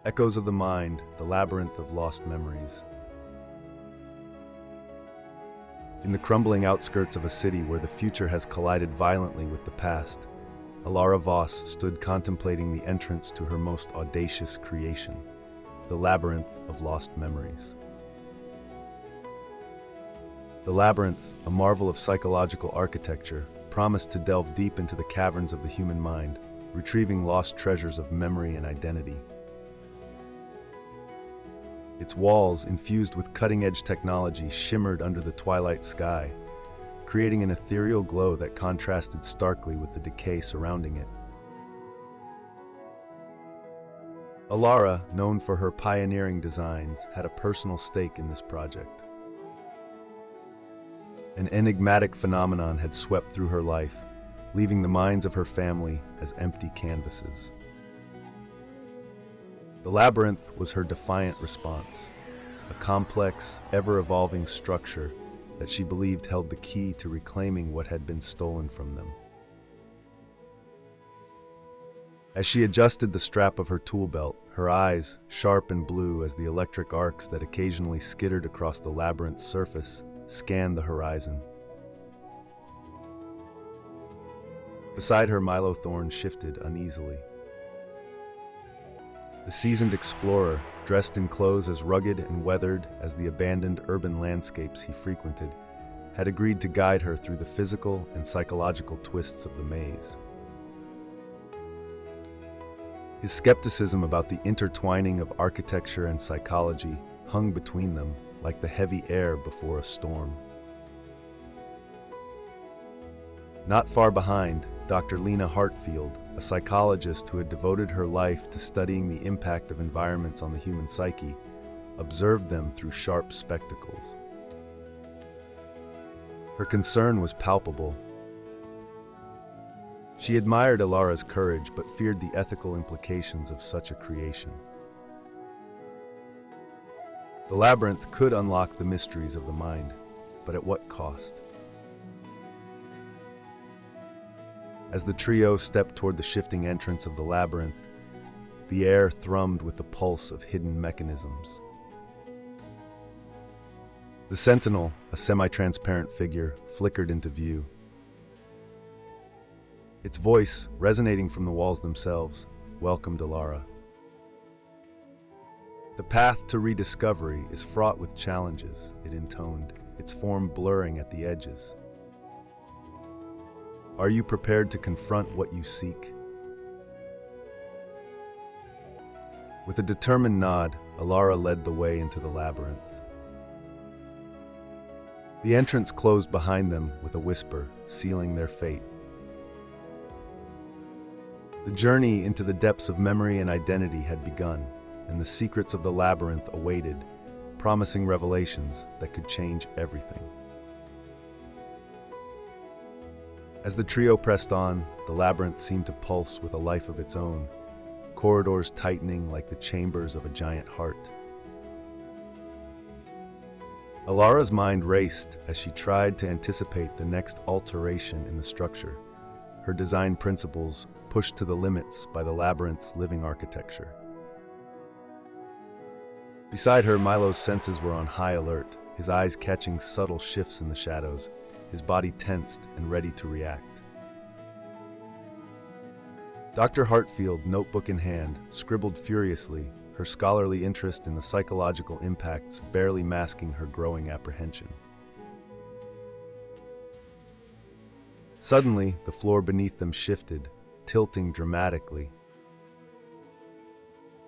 Echoes of the Mind, the Labyrinth of Lost Memories. In the crumbling outskirts of a city where the future has collided violently with the past, Elara Voss stood contemplating the entrance to her most audacious creation, the Labyrinth of Lost Memories. The Labyrinth, a marvel of psychological architecture, promised to delve deep into the caverns of the human mind, retrieving lost treasures of memory and identity. Its walls, infused with cutting-edge technology, shimmered under the twilight sky, creating an ethereal glow that contrasted starkly with the decay surrounding it. Elara, known for her pioneering designs, had a personal stake in this project. An enigmatic phenomenon had swept through her life, leaving the minds of her family as empty canvases. The labyrinth was her defiant response, a complex, ever-evolving structure that she believed held the key to reclaiming what had been stolen from them. As she adjusted the strap of her tool belt, her eyes, sharp and blue as the electric arcs that occasionally skittered across the labyrinth's surface, scanned the horizon. Beside her, Milo Thorne shifted uneasily. The seasoned explorer, dressed in clothes as rugged and weathered as the abandoned urban landscapes he frequented, had agreed to guide her through the physical and psychological twists of the maze. His skepticism about the intertwining of architecture and psychology hung between them like the heavy air before a storm. Not far behind, Dr. Lena Hartfield, a psychologist who had devoted her life to studying the impact of environments on the human psyche, observed them through sharp spectacles. Her concern was palpable. She admired Elara's courage but feared the ethical implications of such a creation. The labyrinth could unlock the mysteries of the mind, but at what cost? As the trio stepped toward the shifting entrance of the labyrinth, the air thrummed with the pulse of hidden mechanisms. The sentinel, a semi-transparent figure, flickered into view. Its voice, resonating from the walls themselves, welcomed Elara. The path to rediscovery is fraught with challenges, it intoned, its form blurring at the edges. Are you prepared to confront what you seek? With a determined nod, Elara led the way into the labyrinth. The entrance closed behind them with a whisper, sealing their fate. The journey into the depths of memory and identity had begun, and the secrets of the labyrinth awaited, promising revelations that could change everything. As the trio pressed on, the labyrinth seemed to pulse with a life of its own, corridors tightening like the chambers of a giant heart. Elara's mind raced as she tried to anticipate the next alteration in the structure, her design principles pushed to the limits by the labyrinth's living architecture. Beside her, Milo's senses were on high alert, his eyes catching subtle shifts in the shadows, his body tensed and ready to react. Dr. Hartfield, notebook in hand, scribbled furiously, her scholarly interest in the psychological impacts barely masking her growing apprehension. Suddenly, the floor beneath them shifted, tilting dramatically.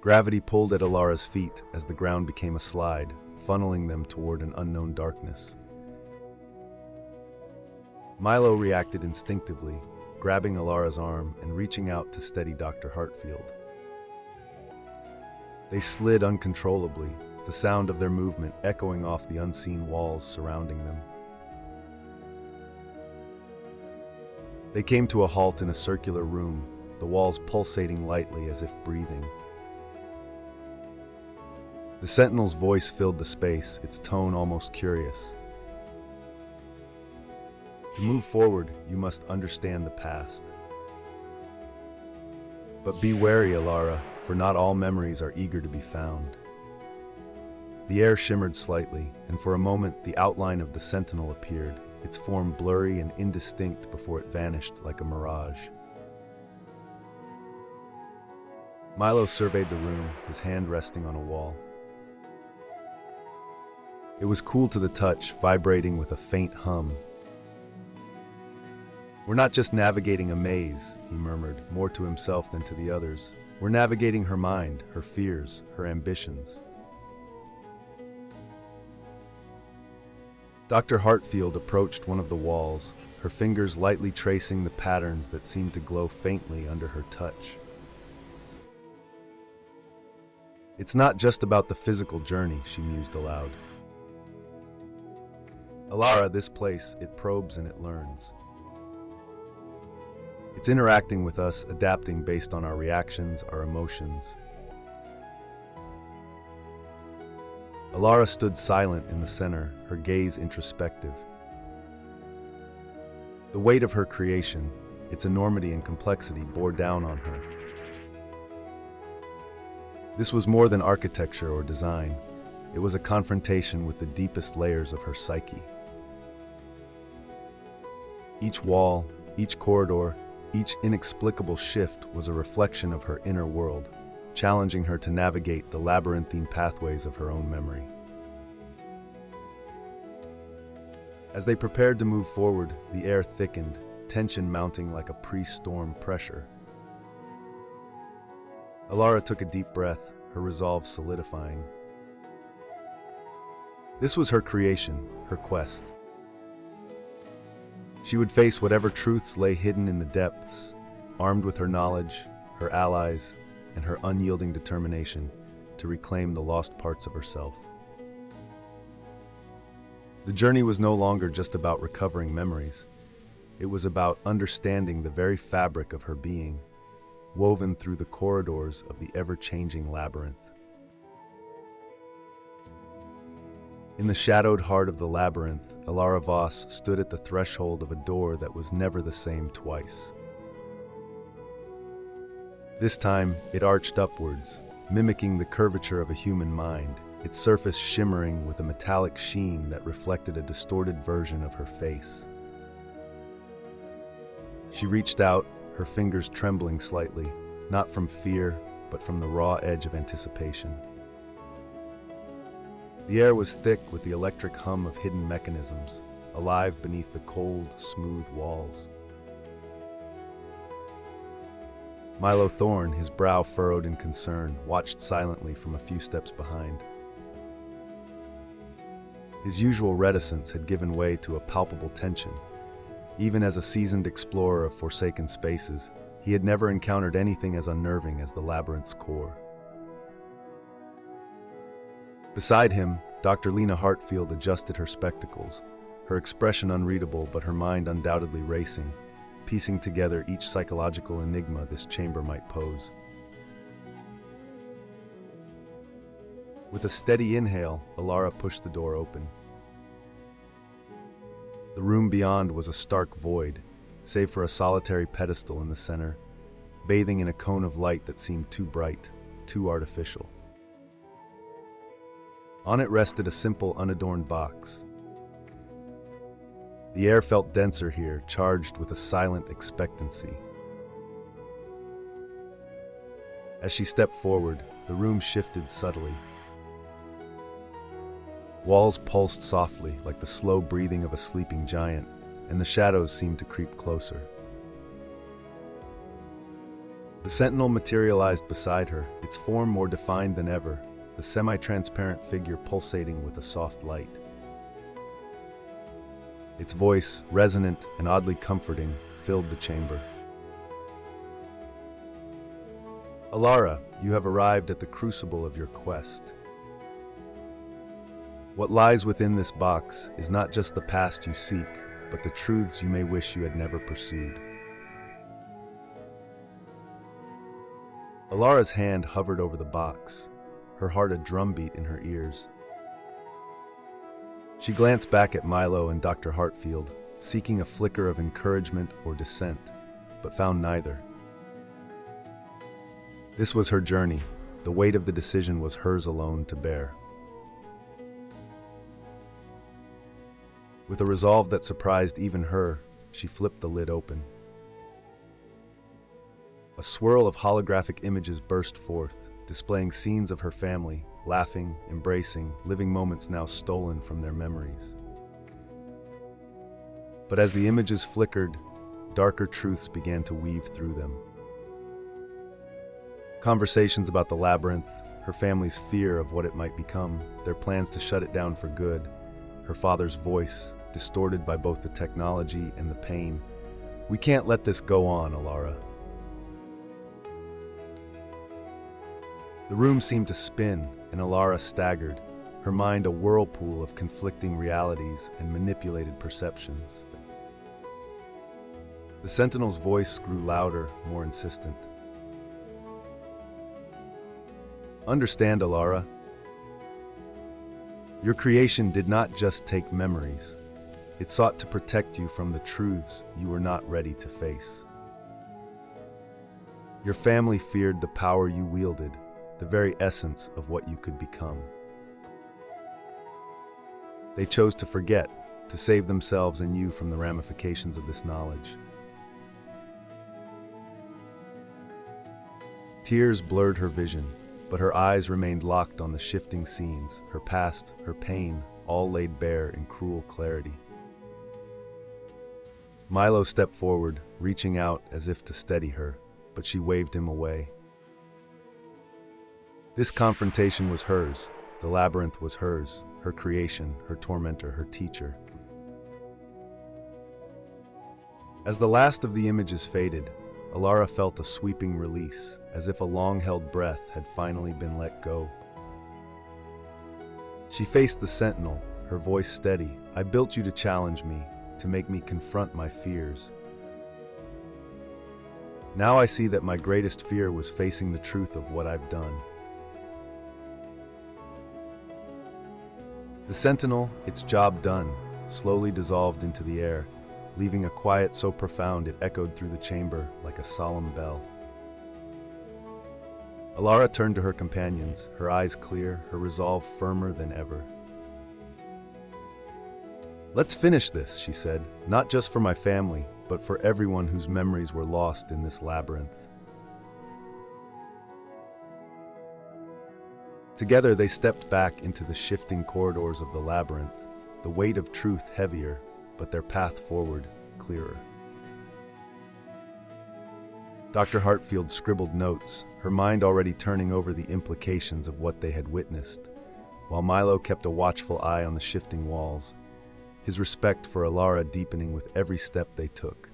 Gravity pulled at Elara's feet as the ground became a slide, funneling them toward an unknown darkness. Milo reacted instinctively, grabbing Elara's arm and reaching out to steady Dr. Hartfield. They slid uncontrollably, the sound of their movement echoing off the unseen walls surrounding them. They came to a halt in a circular room, the walls pulsating lightly as if breathing. The sentinel's voice filled the space, its tone almost curious. To move forward, you must understand the past. But be wary, Elara. for not all memories are eager to be found. The air shimmered slightly, and for a moment the outline of the sentinel appeared, its form blurry and indistinct before it vanished like a mirage. Milo surveyed the room, his hand resting on a wall. It was cool to the touch, vibrating with a faint hum. "We're not just navigating a maze," he murmured, more to himself than to the others. "We're navigating her mind, her fears, her ambitions." Dr. Hartfield approached one of the walls, her fingers lightly tracing the patterns that seemed to glow faintly under her touch. "It's not just about the physical journey," she mused aloud. "Elara, this place, it probes and it learns. It's interacting with us, adapting based on our reactions, our emotions." Elara stood silent in the center, her gaze introspective. The weight of her creation, its enormity and complexity, bore down on her. This was more than architecture or design. It was a confrontation with the deepest layers of her psyche. Each wall, each corridor, each inexplicable shift was a reflection of her inner world, challenging her to navigate the labyrinthine pathways of her own memory. As they prepared to move forward, the air thickened, tension mounting like a pre-storm pressure. Elara took a deep breath, her resolve solidifying. This was her creation, her quest. She would face whatever truths lay hidden in the depths, armed with her knowledge, her allies, and her unyielding determination to reclaim the lost parts of herself. The journey was no longer just about recovering memories. It was about understanding the very fabric of her being, woven through the corridors of the ever-changing labyrinth. In the shadowed heart of the labyrinth, Elara Voss stood at the threshold of a door that was never the same twice. This time, it arched upwards, mimicking the curvature of a human mind, its surface shimmering with a metallic sheen that reflected a distorted version of her face. She reached out, her fingers trembling slightly, not from fear, but from the raw edge of anticipation. The air was thick with the electric hum of hidden mechanisms, alive beneath the cold, smooth walls. Milo Thorne, his brow furrowed in concern, watched silently from a few steps behind. His usual reticence had given way to a palpable tension. Even as a seasoned explorer of forsaken spaces, he had never encountered anything as unnerving as the labyrinth's core. Beside him, Dr. Lena Hartfield adjusted her spectacles, her expression unreadable but her mind undoubtedly racing, piecing together each psychological enigma this chamber might pose. With a steady inhale, Elara pushed the door open. The room beyond was a stark void, save for a solitary pedestal in the center, bathing in a cone of light that seemed too bright, too artificial. On it rested a simple, unadorned box. The air felt denser here, charged with a silent expectancy. As she stepped forward, the room shifted subtly. Walls pulsed softly, like the slow breathing of a sleeping giant, and the shadows seemed to creep closer. The sentinel materialized beside her, its form more defined than ever, the semi-transparent figure pulsating with a soft light. Its voice, resonant and oddly comforting, filled the chamber. "Elara, you have arrived at the crucible of your quest. What lies within this box is not just the past you seek, but the truths you may wish you had never pursued." Elara's hand hovered over the box, her heart a drumbeat in her ears. She glanced back at Milo and Dr. Hartfield, seeking a flicker of encouragement or dissent, but found neither. This was her journey. The weight of the decision was hers alone to bear. With a resolve that surprised even her, she flipped the lid open. A swirl of holographic images burst forth, displaying scenes of her family, laughing, embracing, living moments now stolen from their memories. But as the images flickered, darker truths began to weave through them. Conversations about the labyrinth, her family's fear of what it might become, their plans to shut it down for good, her father's voice, distorted by both the technology and the pain. "We can't let this go on, Elara." The room seemed to spin, and Elara staggered, her mind a whirlpool of conflicting realities and manipulated perceptions. The Sentinel's voice grew louder, more insistent. "Understand, Elara. Your creation did not just take memories. It sought to protect you from the truths you were not ready to face. Your family feared the power you wielded, the very essence of what you could become. They chose to forget, to save themselves and you from the ramifications of this knowledge." Tears blurred her vision, but her eyes remained locked on the shifting scenes, her past, her pain, all laid bare in cruel clarity. Milo stepped forward, reaching out as if to steady her, but she waved him away. This confrontation was hers. The labyrinth was hers, her creation, her tormentor, her teacher. As the last of the images faded, Elara felt a sweeping release, as if a long-held breath had finally been let go. She faced the Sentinel, her voice steady. "I built you to challenge me, to make me confront my fears. Now I see that my greatest fear was facing the truth of what I've done." The Sentinel, its job done, slowly dissolved into the air, leaving a quiet so profound it echoed through the chamber like a solemn bell. Elara turned to her companions, her eyes clear, her resolve firmer than ever. "Let's finish this," she said, "not just for my family, but for everyone whose memories were lost in this labyrinth." Together they stepped back into the shifting corridors of the labyrinth, the weight of truth heavier, but their path forward clearer. Dr. Hartfield scribbled notes, her mind already turning over the implications of what they had witnessed, while Milo kept a watchful eye on the shifting walls, his respect for Elara deepening with every step they took.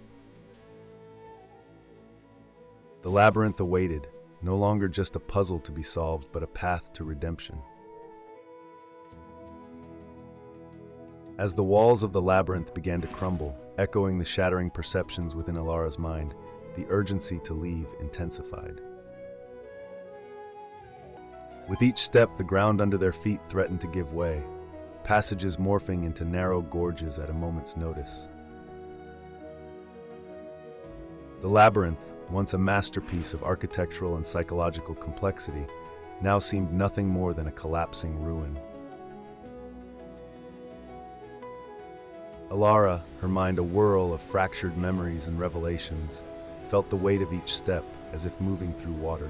The labyrinth awaited, no longer just a puzzle to be solved, but a path to redemption. As the walls of the labyrinth began to crumble, echoing the shattering perceptions within Elara's mind, the urgency to leave intensified. With each step, the ground under their feet threatened to give way, passages morphing into narrow gorges at a moment's notice. The labyrinth, once a masterpiece of architectural and psychological complexity, now seemed nothing more than a collapsing ruin. Elara, her mind a whirl of fractured memories and revelations, felt the weight of each step as if moving through water.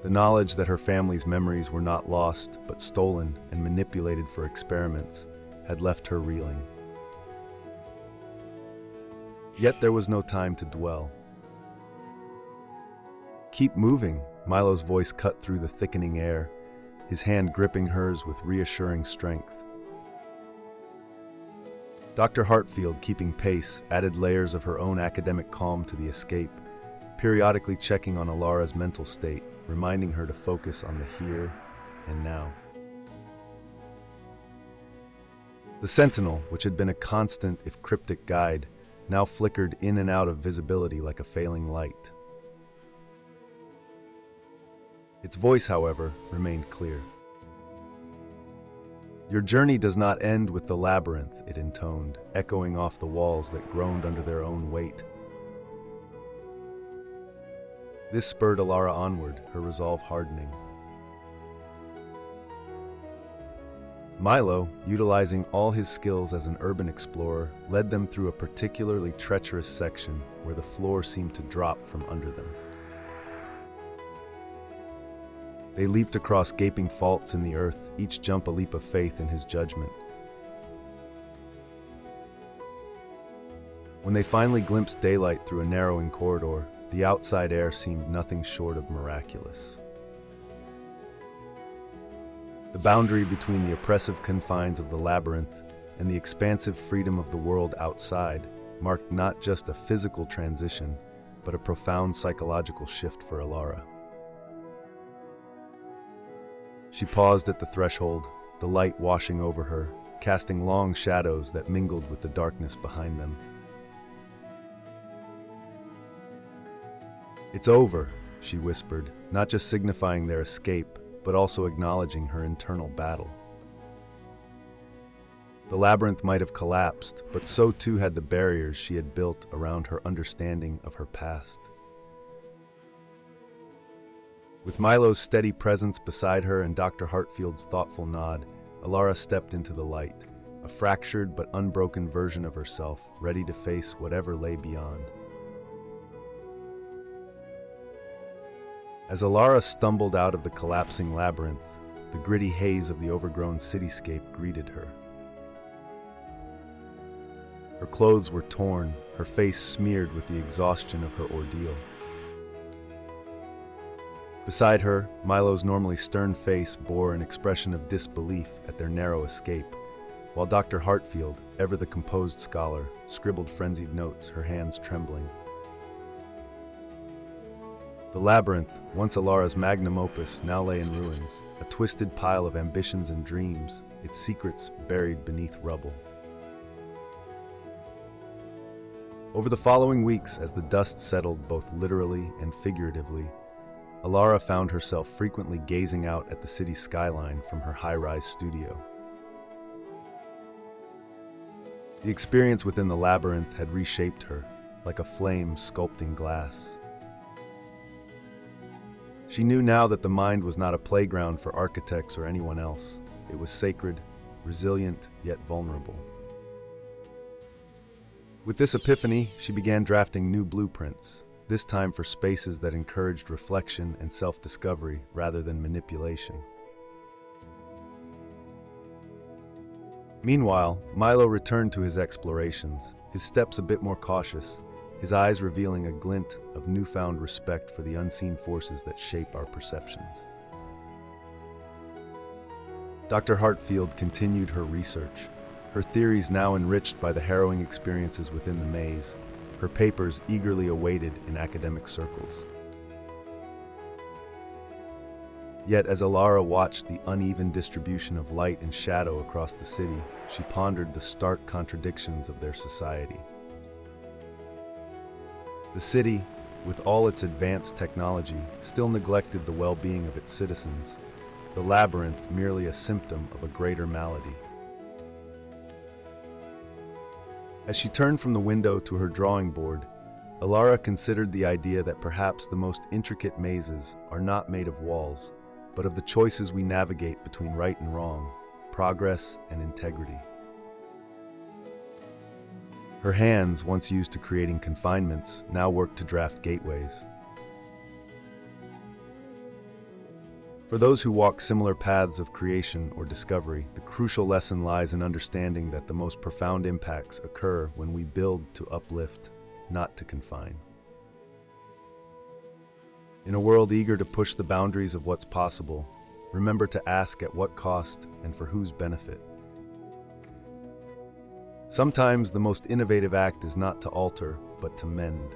The knowledge that her family's memories were not lost, but stolen and manipulated for experiments, had left her reeling. Yet there was no time to dwell. "Keep moving," Milo's voice cut through the thickening air, his hand gripping hers with reassuring strength. Dr. Hartfield, keeping pace, added layers of her own academic calm to the escape, periodically checking on Elara's mental state, reminding her to focus on the here and now. The Sentinel, which had been a constant, if cryptic guide, now flickered in and out of visibility like a failing light. Its voice, however, remained clear. "Your journey does not end with the labyrinth," it intoned, echoing off the walls that groaned under their own weight. This spurred Elara onward, her resolve hardening. Milo, utilizing all his skills as an urban explorer, led them through a particularly treacherous section where the floor seemed to drop from under them. They leaped across gaping faults in the earth, each jump a leap of faith in his judgment. When they finally glimpsed daylight through a narrowing corridor, the outside air seemed nothing short of miraculous. The boundary between the oppressive confines of the labyrinth and the expansive freedom of the world outside marked not just a physical transition, but a profound psychological shift for Elara. She paused at the threshold, the light washing over her, casting long shadows that mingled with the darkness behind them. "It's over," she whispered, not just signifying their escape, but also acknowledging her internal battle. The labyrinth might have collapsed, but so too had the barriers she had built around her understanding of her past. With Milo's steady presence beside her and Dr. Hartfield's thoughtful nod, Elara stepped into the light, a fractured but unbroken version of herself, ready to face whatever lay beyond. As Elara stumbled out of the collapsing labyrinth, the gritty haze of the overgrown cityscape greeted her. Her clothes were torn, her face smeared with the exhaustion of her ordeal. Beside her, Milo's normally stern face bore an expression of disbelief at their narrow escape, while Dr. Hartfield, ever the composed scholar, scribbled frenzied notes, her hands trembling. The labyrinth, once Elara's magnum opus, now lay in ruins, a twisted pile of ambitions and dreams, its secrets buried beneath rubble. Over the following weeks, as the dust settled both literally and figuratively, Elara found herself frequently gazing out at the city's skyline from her high-rise studio. The experience within the labyrinth had reshaped her, like a flame sculpting glass. She knew now that the mind was not a playground for architects or anyone else. It was sacred, resilient, yet vulnerable. With this epiphany, she began drafting new blueprints, this time for spaces that encouraged reflection and self-discovery rather than manipulation. Meanwhile, Milo returned to his explorations, his steps a bit more cautious, his eyes revealing a glint of newfound respect for the unseen forces that shape our perceptions. Dr. Hartfield continued her research, her theories now enriched by the harrowing experiences within the maze, her papers eagerly awaited in academic circles. Yet as Elara watched the uneven distribution of light and shadow across the city, she pondered the stark contradictions of their society. The city, with all its advanced technology, still neglected the well-being of its citizens, the labyrinth merely a symptom of a greater malady. As she turned from the window to her drawing board, Elara considered the idea that perhaps the most intricate mazes are not made of walls, but of the choices we navigate between right and wrong, progress and integrity. Her hands, once used to creating confinements, now worked to draft gateways. For those who walk similar paths of creation or discovery, the crucial lesson lies in understanding that the most profound impacts occur when we build to uplift, not to confine. In a world eager to push the boundaries of what's possible, remember to ask at what cost and for whose benefit. Sometimes the most innovative act is not to alter, but to mend.